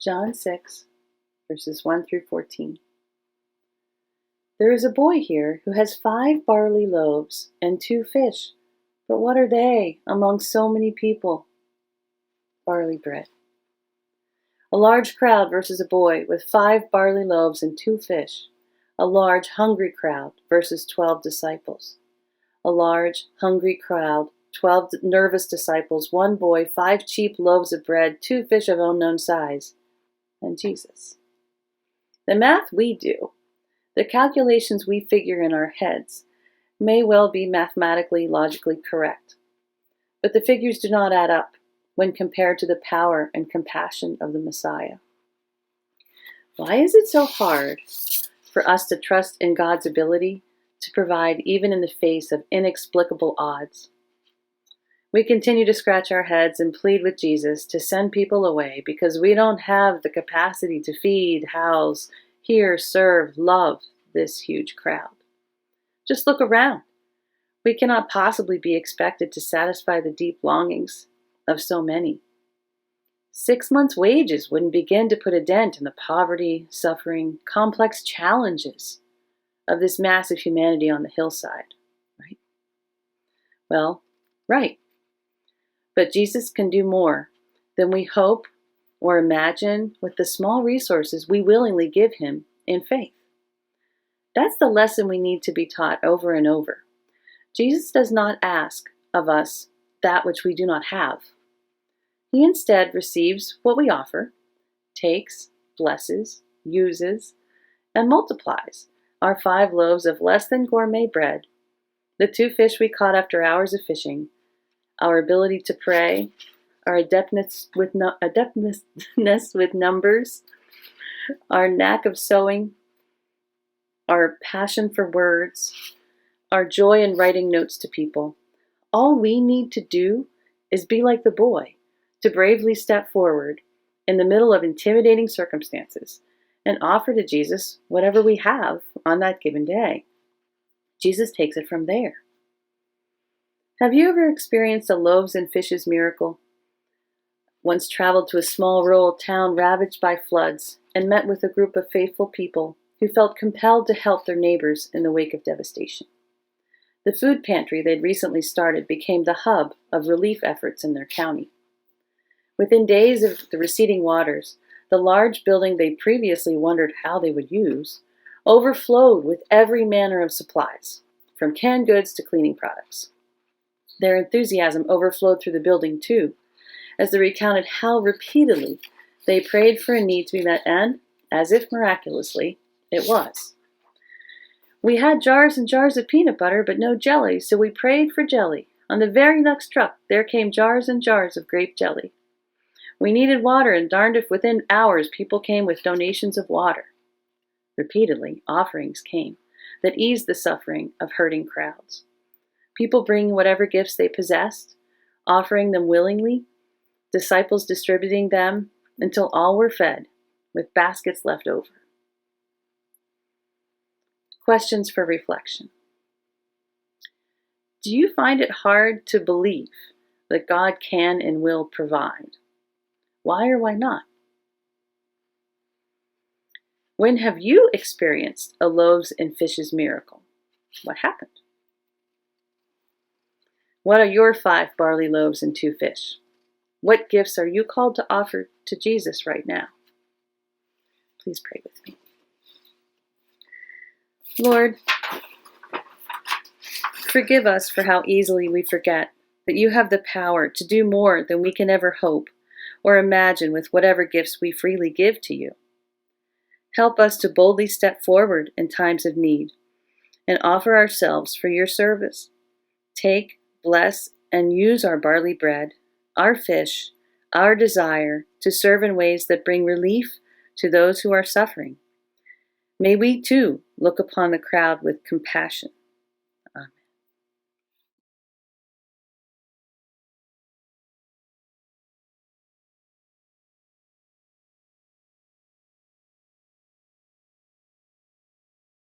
John 6, verses 1 through 14. There is a boy here who has 5 barley loaves and 2 fish, but what are they among so many people? Barley bread. A large crowd versus a boy with 5 barley loaves and 2 fish. A large, hungry crowd versus 12 disciples. A large, hungry crowd, 12 nervous disciples, 1 boy, 5 cheap loaves of bread, 2 fish of unknown size, and Jesus. The math we do, the calculations we figure in our heads, may well be mathematically, logically correct, but the figures do not add up when compared to the power and compassion of the Messiah. Why is it so hard for us to trust in God's ability to provide even in the face of inexplicable odds? We continue to scratch our heads and plead with Jesus to send people away because we don't have the capacity to feed, house, hear, serve, love this huge crowd. Just look around. We cannot possibly be expected to satisfy the deep longings of so many. 6 months' wages wouldn't begin to put a dent in the poverty, suffering, complex challenges of this massive humanity on the hillside, right? Well, right. But Jesus can do more than we hope or imagine with the small resources we willingly give him in faith. That's the lesson we need to be taught over and over. Jesus does not ask of us that which we do not have. He instead receives what we offer, takes, blesses, uses, and multiplies our 5 loaves of less than gourmet bread, the 2 fish we caught after hours of fishing, our ability to pray, our adeptness with numbers, our knack of sewing, our passion for words, our joy in writing notes to people. All we need to do is be like the boy, to bravely step forward in the middle of intimidating circumstances and offer to Jesus whatever we have on that given day. Jesus takes it from there. Have you ever experienced a loaves and fishes miracle? Once traveled to a small rural town ravaged by floods and met with a group of faithful people who felt compelled to help their neighbors in the wake of devastation. The food pantry they'd recently started became the hub of relief efforts in their county. Within days of the receding waters, the large building they previously wondered how they would use overflowed with every manner of supplies, from canned goods to cleaning products. Their enthusiasm overflowed through the building, too, as they recounted how repeatedly they prayed for a need to be met, and, as if miraculously, it was. We had jars and jars of peanut butter, but no jelly, so we prayed for jelly. On the very next truck, there came jars and jars of grape jelly. We needed water, and darned if within hours people came with donations of water. Repeatedly, offerings came that eased the suffering of hurting crowds. People bringing whatever gifts they possessed, offering them willingly, disciples distributing them until all were fed, with baskets left over. Questions for reflection. Do you find it hard to believe that God can and will provide? Why or why not? When have you experienced a loaves and fishes miracle? What happened? What are your 5 barley loaves and 2 fish? What gifts are you called to offer to Jesus right now? Please pray with me. Lord, forgive us for how easily we forget that you have the power to do more than we can ever hope or imagine with whatever gifts we freely give to you. Help us to boldly step forward in times of need and offer ourselves for your service. Take, bless, and use our barley bread, our fish, our desire to serve in ways that bring relief to those who are suffering. May we too look upon the crowd with compassion